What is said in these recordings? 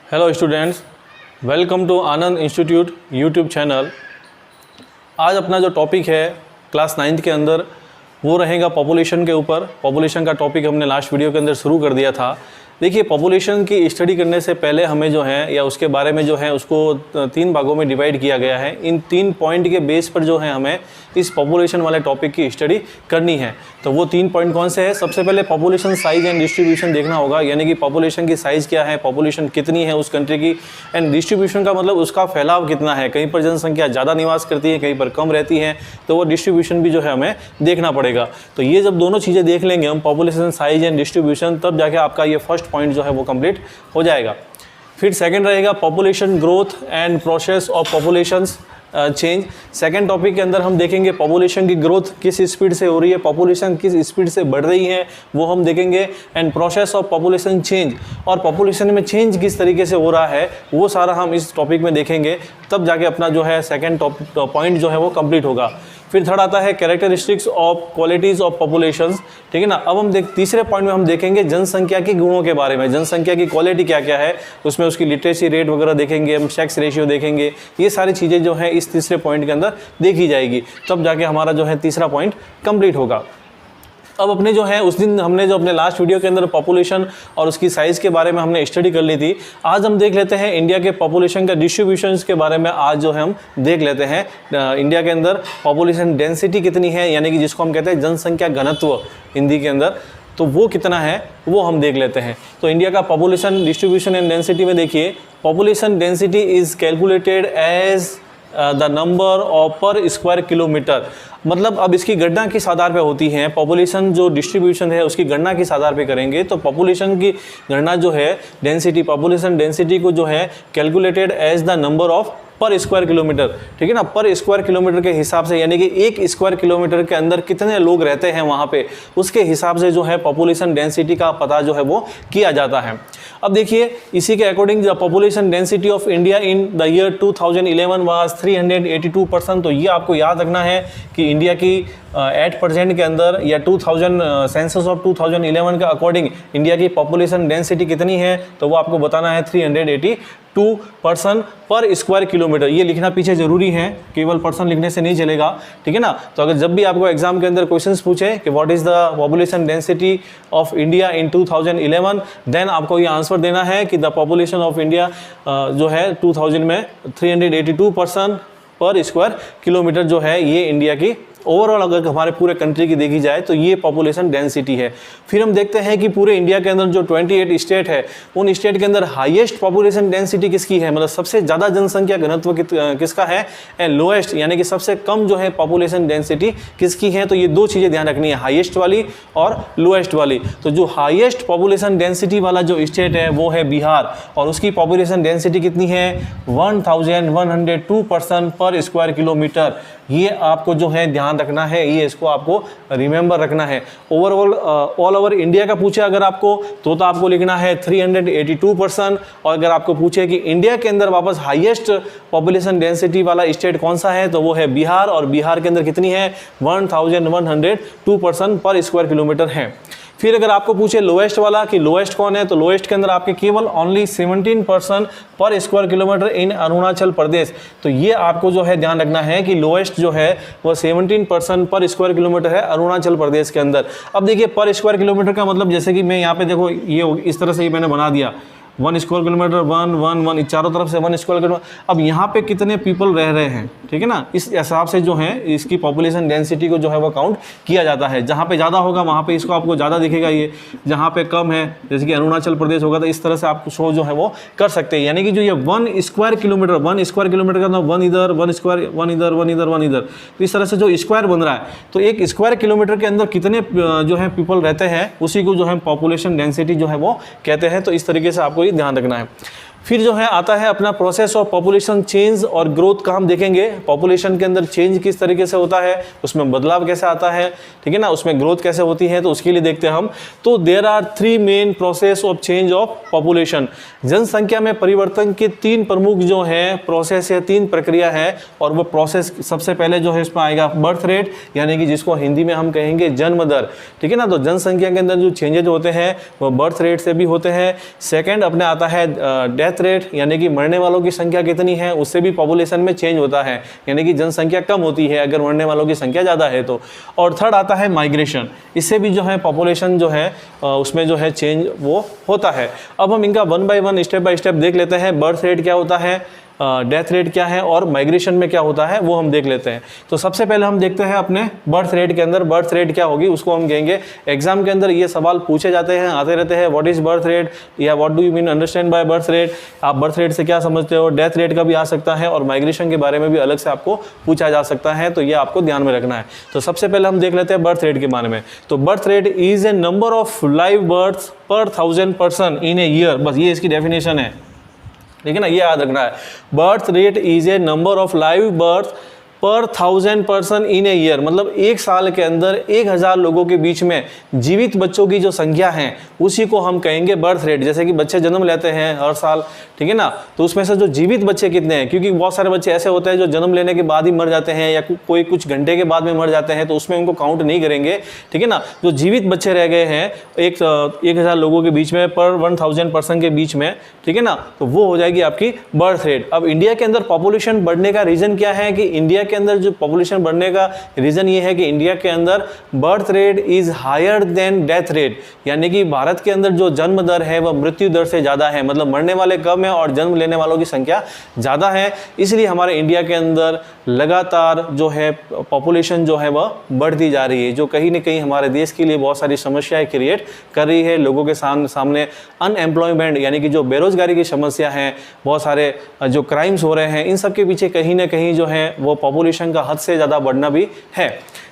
Hello students, welcome to Anand institute YouTube channel. आज अपना जो टॉपिक है क्लास 9th के अंदर वो रहेगा पॉपुलेशन के ऊपर। पॉपुलेशन का टॉपिक हमने लास्ट वीडियो के अंदर शुरू कर दिया था। देखिए, पॉपुलेशन की स्टडी करने से पहले हमें जो है या उसके बारे में जो है उसको 3 भागों में डिवाइड किया गया है। इन 3 पॉइंट के बेस पर जो है हमें इस पॉपुलेशन वाले टॉपिक की स्टडी करनी है। तो वो 3 पॉइंट कौन से हैं? सबसे पहले पॉपुलेशन साइज एंड डिस्ट्रीब्यूशन देखना होगा, यानी कि पॉपुलेशन की साइज़ क्या है, पॉपुलेशन कितनी है उस कंट्री की, एंड डिस्ट्रीब्यूशन का मतलब उसका फैलाव कितना है। कहीं पर जनसंख्या ज़्यादा निवास करती है, कहीं पर कम रहती है, तो वो डिस्ट्रीब्यूशन भी जो है हमें देखना पड़ेगा। तो ये जब दोनों चीज़ें देख लेंगे हम, पॉपुलेशन साइज एंड डिस्ट्रीब्यूशन, तब जाके आपका ये फर्स्ट पॉइंट जो है वो कंप्लीट हो जाएगा। फिर सेकंड रहेगा population growth and process of population change. Second topic के अंदर हम देखेंगे पॉपुलेशन की ग्रोथ किस स्पीड से हो रही है, पॉपुलेशन किस स्पीड से बढ़ रही है, वो हम देखेंगे। And process of population change, और पॉपुलेशन में चेंज किस तरीके से हो रहा है वो सारा हम इस टॉपिक में देखेंगे। तब जाके अपना जो है सेकंड पॉइंट जो है वो कंप्लीट होगा। फिर थर्ड आता है characteristics of qualities of populations, ठीक है ना। अब हम तीसरे पॉइंट में हम देखेंगे जनसंख्या के गुणों के बारे में, जनसंख्या की क्वालिटी क्या क्या है, उसमें उसकी लिटरेसी रेट वगैरह देखेंगे, हम सेक्स रेशियो देखेंगे। ये सारी चीज़ें जो है इस तीसरे पॉइंट के अंदर देखी जाएगी, तब जाके हमारा जो है तीसरा पॉइंट कंप्लीट होगा। अब अपने जो है उस दिन हमने जो अपने लास्ट वीडियो के अंदर पॉपुलेशन और उसकी साइज़ के बारे में हमने स्टडी कर ली थी। आज हम देख लेते हैं इंडिया के पॉपुलेशन का डिस्ट्रीब्यूशन के बारे में। आज जो है हम देख लेते हैं इंडिया के अंदर पॉपुलेशन डेंसिटी कितनी है, यानी कि जिसको हम कहते हैं जनसंख्या घनत्व हिंदी के अंदर, तो वो कितना है वो हम देख लेते हैं। तो इंडिया का पॉपुलेशन डिस्ट्रीब्यूशन एंड डेंसिटी में देखिए, population density is calculated as the number of per square kilometre. मतलब अब इसकी गणना किस आधार पे होती है, पॉपुलेशन जो डिस्ट्रीब्यूशन है उसकी गणना किस आधार पे करेंगे। तो पॉपुलेशन की गणना जो है डेंसिटी, पॉपुलेशन डेंसिटी को जो है calculated as the number of per square kilometre, ठीक है ना। पर स्क्वायर किलोमीटर के हिसाब से, यानी कि 1 स्क्वायर किलोमीटर के अंदर कितने लोग रहते हैं वहाँ पे, उसके हिसाब से जो है पॉपुलेशन डेंसिटी का पता जो है वो किया जाता है। अब देखिए, इसी के according the population density of India in the year 2011 was 382%। तो ये आपको याद रखना है कि इंडिया की 8% के अंदर या 2000 सेंसस ऑफ 2011 के अकॉर्डिंग इंडिया की पॉपुलेशन डेंसिटी कितनी है, तो वो आपको बताना है 382 पर्सन पर स्क्वायर किलोमीटर। ये लिखना पीछे जरूरी है, केवल पर्सन लिखने से नहीं चलेगा, ठीक है ना। तो अगर जब भी आपको एग्जाम के अंदर क्वेश्चंस पूछे कि what is the population density of India in 2011, then आपको ये आंसर देना है कि द पॉपुलेशन ऑफ इंडिया जो है 2000 में 382 पर्सन पर स्क्वायर किलोमीटर जो है ये इंडिया की ओवरऑल अगर हमारे पूरे कंट्री की देखी जाए तो ये पॉपुलेशन डेंसिटी है। फिर हम देखते हैं कि पूरे इंडिया के अंदर जो 28 स्टेट है, उन स्टेट के अंदर हाईएस्ट पॉपुलेशन डेंसिटी किसकी है, मतलब सबसे ज़्यादा जनसंख्या घनत्व किसका है, एंड लोएस्ट यानी कि सबसे कम जो है पॉपुलेशन डेंसिटी किसकी है। तो ये 2 चीज़ें ध्यान रखनी है, हाईएस्ट वाली और लोएस्ट वाली। तो जो हाईएस्ट पॉपुलेशन डेंसिटी वाला जो स्टेट है वो है बिहार, और उसकी पॉपुलेशन डेंसिटी कितनी है 1102 पर्सन पर स्क्वायर किलोमीटर। ये आपको जो है ध्यान रखना है, ये इसको आपको रिमेंबर रखना है। ओवरऑल ऑल ओवर इंडिया का पूछे अगर आपको तो आपको लिखना है 382 पर्सन। और अगर आपको पूछे कि इंडिया के अंदर वापस हाईएस्ट पॉपुलेशन डेंसिटी वाला स्टेट कौन सा है, तो वो है बिहार, और बिहार के अंदर कितनी है 1102 पर्सन पर स्क्वायर किलोमीटर है। फिर अगर आपको पूछे लोएस्ट वाला कि लोएस्ट कौन है, तो लोएस्ट के अंदर आपके केवल ओनली 17 पर्सन पर स्क्वायर किलोमीटर इन अरुणाचल प्रदेश। तो ये आपको जो है ध्यान रखना है कि लोएस्ट जो है वो 17 पर्सन पर स्क्वायर किलोमीटर है अरुणाचल प्रदेश के अंदर। अब देखिए, पर स्क्वायर किलोमीटर का मतलब जैसे कि मैं यहाँ पे देखो ये इस तरह से ही मैंने बना दिया 1 स्क्वायर किलोमीटर 1 1 1, चारों तरफ से 1 स्क्वायर किलोमीटर। अब यहाँ पे कितने पीपल रह रहे हैं, ठीक है ना, इस हिसाब से जो है इसकी पॉपुलेशन डेंसिटी को जो है वो काउंट किया जाता है। जहाँ पे ज़्यादा होगा वहाँ पे इसको आपको ज़्यादा दिखेगा, ये जहाँ पे कम है जैसे कि अरुणाचल प्रदेश होगा, तो इस तरह से आप शो जो है वो कर सकते हैं। यानी कि जो ये 1 स्क्वायर किलोमीटर का ना 1 इधर 1 स्क्वायर 1 इधर 1 इधर 1 इधर, तो इस तरह से जो स्क्वायर बन रहा है, तो 1 स्क्वायर किलोमीटर के अंदर कितने जो है पीपल रहते हैं उसी को जो है पॉपुलेशन डेंसिटी जो है वो कहते हैं। तो इस तरीके से आपको ये ध्यान रखना है। फिर जो है आता है अपना प्रोसेस ऑफ पॉपुलेशन चेंज और ग्रोथ का हम देखेंगे। पॉपुलेशन के अंदर चेंज किस तरीके से होता है, उसमें बदलाव कैसे आता है, ठीक है ना, उसमें ग्रोथ कैसे होती है, तो उसके लिए देखते हैं हम। तो there are 3 main process of change of population. जनसंख्या में परिवर्तन के 3 प्रमुख जो है प्रोसेस है, 3 प्रक्रिया है। और वो प्रोसेस सबसे पहले जो है इसमें आएगा बर्थ रेट, यानी कि जिसको हिंदी में हम कहेंगे जन्म दर, ठीक है ना। तो जनसंख्या के अंदर जो चेंजेज होते हैं वो बर्थ रेट से भी होते हैं। सेकेंड अपने आता है डेथ डेथ रेट यानी कि मरने वालों की संख्या कितनी है, उससे भी पॉपुलेशन में चेंज होता है, यानी कि जनसंख्या कम होती है अगर मरने वालों की संख्या ज़्यादा है तो। और थर्ड आता है माइग्रेशन, इससे भी जो है पॉपुलेशन जो है उसमें जो है चेंज वो होता है। अब हम इनका one by one step by step देख लेते हैं। बर्थ रेट क्या होता है, डेथ रेट क्या है और माइग्रेशन में क्या होता है वो हम देख लेते हैं। तो सबसे पहले हम देखते हैं अपने बर्थ रेट के अंदर बर्थ रेट क्या होगी, उसको हम कहेंगे। एग्जाम के अंदर ये सवाल पूछे जाते हैं, आते रहते हैं, व्हाट इज बर्थ रेट या what do you mean understand by birth rate, आप बर्थ रेट से क्या समझते हो। डेथ रेट का भी आ सकता है और माइग्रेशन के बारे में भी अलग से आपको पूछा जा सकता है, तो ये आपको ध्यान में रखना है। तो सबसे पहले हम देख लेते हैं बर्थ रेट के बारे में। तो birth rate is a number of live births per 1000 person in a year, बस ये इसकी डेफिनेशन है, ठीक है ना, ये याद रखना है। Birth rate is a number of live birth पर 1000 पर्सन इन ए ईयर, मतलब एक साल के अंदर 1000 लोगों के बीच में जीवित बच्चों की जो संख्या है उसी को हम कहेंगे बर्थ रेट। जैसे कि बच्चे जन्म लेते हैं हर साल, ठीक है ना, तो उसमें से जो जीवित बच्चे कितने हैं, क्योंकि बहुत सारे बच्चे ऐसे होते हैं जो जन्म लेने के बाद ही मर जाते हैं या कोई कुछ घंटे के बाद में मर जाते हैं, तो उसमें उनको काउंट नहीं करेंगे, ठीक है ना। जो जीवित बच्चे रह गए हैं 1000 लोगों के बीच में पर 1000 पर्सन के बीच में, ठीक है ना, तो वो हो जाएगी आपकी बर्थ रेट। अब इंडिया के अंदर पॉपुलेशन बढ़ने का रीजन क्या है कि इंडिया के अंदर जो पॉपुलेशन बढ़ने का रीजन ये है कि इंडिया के अंदर birth rate is higher than death rate, यानी कि भारत के अंदर जो जन्म दर है वह मृत्यु दर से ज़्यादा है, मतलब मरने वाले कम है और जन्म लेने वालों की संख्या ज़्यादा है। इसलिए हमारे इंडिया के अंदर लगातार जो है पॉपुलेशन जो है वह बढ़ती जा रही है, जो कहीं ना कहीं हमारे देश के लिए बहुत सारी समस्याएं क्रिएट कर रही है। लोगों के सामने अनएम्प्लॉयमेंट यानी कि जो बेरोजगारी की समस्या है, बहुत सारे जो क्राइम्स हो रहे हैं, इन सब के पीछे कहीं ना कहीं जो है वो पॉपुलेशन का हद से ज़्यादा बढ़ना भी है।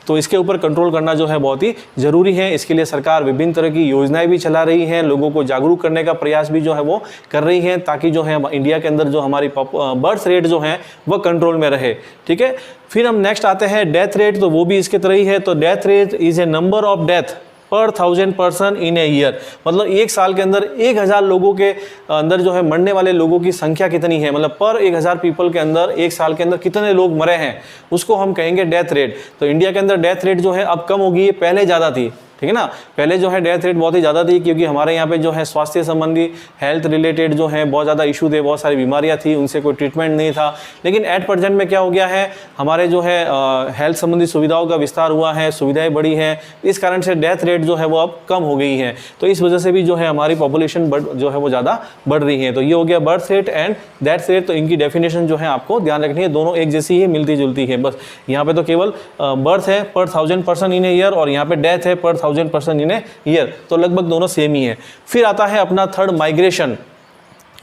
तो इसके ऊपर कंट्रोल करना जो है बहुत ही ज़रूरी है। इसके लिए सरकार विभिन्न तरह की योजनाएं भी चला रही है, लोगों को जागरूक करने का प्रयास भी जो है वो कर रही है, ताकि जो है इंडिया के अंदर जो हमारी बर्थ रेट जो है वह कंट्रोल में रहे, ठीक है। फिर हम नेक्स्ट आते हैं डेथ रेट, तो वो भी इसके तरह ही है। तो death rate is a number of death पर 1000 पर्सन इन ए ईयर, मतलब एक साल के अंदर 1000 लोगों के अंदर जो है मरने वाले लोगों की संख्या कितनी है, मतलब पर 1000 पीपल के अंदर एक साल के अंदर कितने लोग मरे हैं, उसको हम कहेंगे डेथ रेट। तो इंडिया के अंदर डेथ रेट जो है अब कम होगी, पहले ज़्यादा थी, ठीक है ना। पहले जो है डेथ रेट बहुत ही ज़्यादा थी, क्योंकि हमारे यहाँ पे जो है स्वास्थ्य संबंधी हेल्थ रिलेटेड जो है बहुत ज़्यादा इशू थे, बहुत सारी बीमारियाँ थी, उनसे कोई ट्रीटमेंट नहीं था। लेकिन एट प्रेजेंट में क्या हो गया है, हमारे जो है हेल्थ संबंधी सुविधाओं का विस्तार हुआ है, सुविधाएं बढ़ी हैं, इस कारण से डेथ रेट जो है वो अब कम हो गई है। तो इस वजह से भी जो है हमारी पॉपुलेशन जो है वो ज़्यादा बढ़ रही है। तो ये हो गया birth rate and death rate. तो इनकी डेफिनेशन जो है आपको ध्यान रखनी है, दोनों एक जैसी ही मिलती जुलती है। बस यहाँ पे तो केवल बर्थ है पर 1000 पर्सन इन ए ईयर और यहाँ पे डेथ है पर 1000 पर्सन इन ए ईयर, तो लगभग दोनों सेम ही है। फिर आता है अपना थर्ड माइग्रेशन।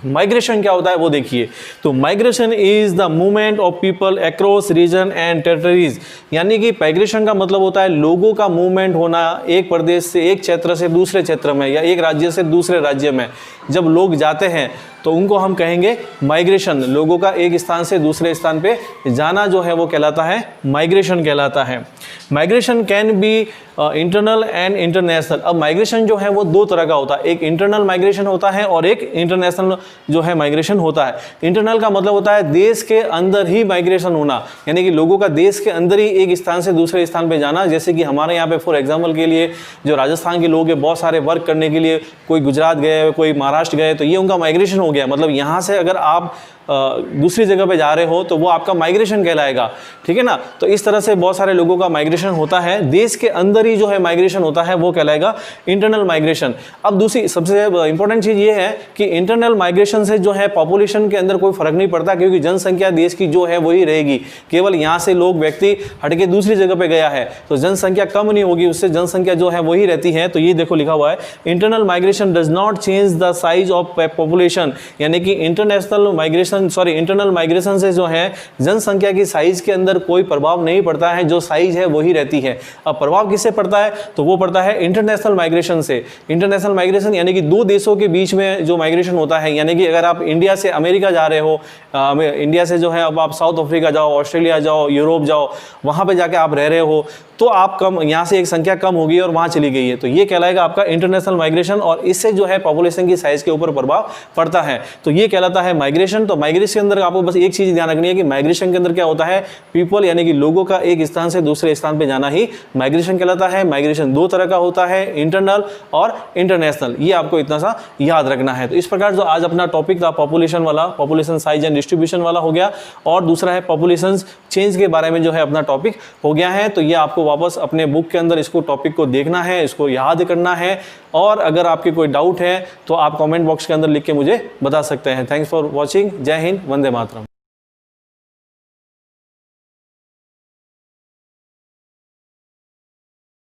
माइग्रेशन क्या होता है वो देखिए। तो migration is the movement of people across region and territories, यानी कि माइग्रेशन का मतलब होता है लोगों का मूवमेंट होना एक प्रदेश से, एक क्षेत्र से दूसरे क्षेत्र में, या एक राज्य से दूसरे राज्य में। जब लोग जाते हैं तो उनको हम कहेंगे माइग्रेशन। लोगों का एक स्थान से दूसरे स्थान पे जाना जो है वो कहलाता है माइग्रेशन कहलाता है। Migration can be internal and international. अब माइग्रेशन जो है वो दो तरह का होता है, एक इंटरनल माइग्रेशन होता है और एक इंटरनेशनल जो है माइग्रेशन होता है। इंटरनल का मतलब होता है देश के अंदर ही माइग्रेशन होना, यानी कि लोगों का देश के अंदर ही एक स्थान से दूसरे स्थान पे जाना। जैसे कि हमारे यहाँ पे फॉर एग्जाम्पल के लिए जो राजस्थान के लोग हैं, बहुत सारे वर्क करने के लिए कोई गुजरात गए, कोई महाराष्ट्र गए, तो ये उनका माइग्रेशन हो गया। मतलब यहाँ से अगर आप दूसरी जगह पे जा रहे हो तो वो आपका माइग्रेशन कहलाएगा, ठीक है ना। तो इस तरह से बहुत सारे लोगों का माइग्रेशन होता है, देश के अंदर ही जो है माइग्रेशन होता है वो कहलाएगा इंटरनल माइग्रेशन। अब दूसरी सबसे इंपॉर्टेंट चीज़ ये है कि इंटरनल माइग्रेशन से जो है पॉपुलेशन के अंदर कोई फर्क नहीं पड़ता, क्योंकि जनसंख्या देश की जो है वही रहेगी। केवल यहाँ से लोग व्यक्ति हटके दूसरी जगह पे गया है तो जनसंख्या कम नहीं होगी, उससे जनसंख्या जो है वही रहती है। तो ये देखो लिखा हुआ है, internal migration does not change the size of population, यानी कि इंटरनल माइग्रेशन से जो है जनसंख्या की साइज के अंदर कोई प्रभाव नहीं पड़ता है, जो साइज है वही रहती है। अब प्रभाव किससे पड़ता है, तो वो पड़ता है इंटरनेशनल माइग्रेशन से। इंटरनेशनल माइग्रेशन यानी कि दो देशों के बीच में जो माइग्रेशन होता है, यानी कि अगर आप इंडिया से अमेरिका जा रहे हो, इंडिया से जो है अब आप साउथ अफ्रीका जाओ, ऑस्ट्रेलिया जाओ, यूरोप जाओ, वहाँ पे जाके आप रह रहे हो, तो आप कम, यहाँ से एक संख्या कम होगी और वहाँ चली गई है, तो ये कहलाएगा आपका इंटरनेशनल माइग्रेशन, और इससे जो है पॉपुलेशन की साइज के ऊपर प्रभाव पड़ता है, तो ये कहलाता है माइग्रेशन। तो माइग्रेशन के अंदर आपको बस एक चीज़ ध्यान रखनी है कि माइग्रेशन के अंदर क्या होता है, पीपल यानी कि लोगों का एक स्थान से दूसरे स्थान पे जाना ही माइग्रेशन कहलाता है। माइग्रेशन दो तरह का होता है, इंटरनल और इंटरनेशनल, ये आपको इतना सा याद रखना है। तो इस प्रकार जो आज अपना टॉपिक था पॉपुलेशन वाला, पॉपुलेशन साइज एंड डिस्ट्रीब्यूशन वाला हो गया, और दूसरा है पॉपुलेशन चेंज के बारे में जो है अपना टॉपिक हो गया है। तो ये आपको वापस अपने बुक के अंदर इसको टॉपिक को देखना है, इसको याद करना है, और अगर आपके कोई डाउट है तो आप कमेंट बॉक्स के अंदर लिख के मुझे बता सकते हैं। Thanks for watching. जय हिंद, वंदे मातरम।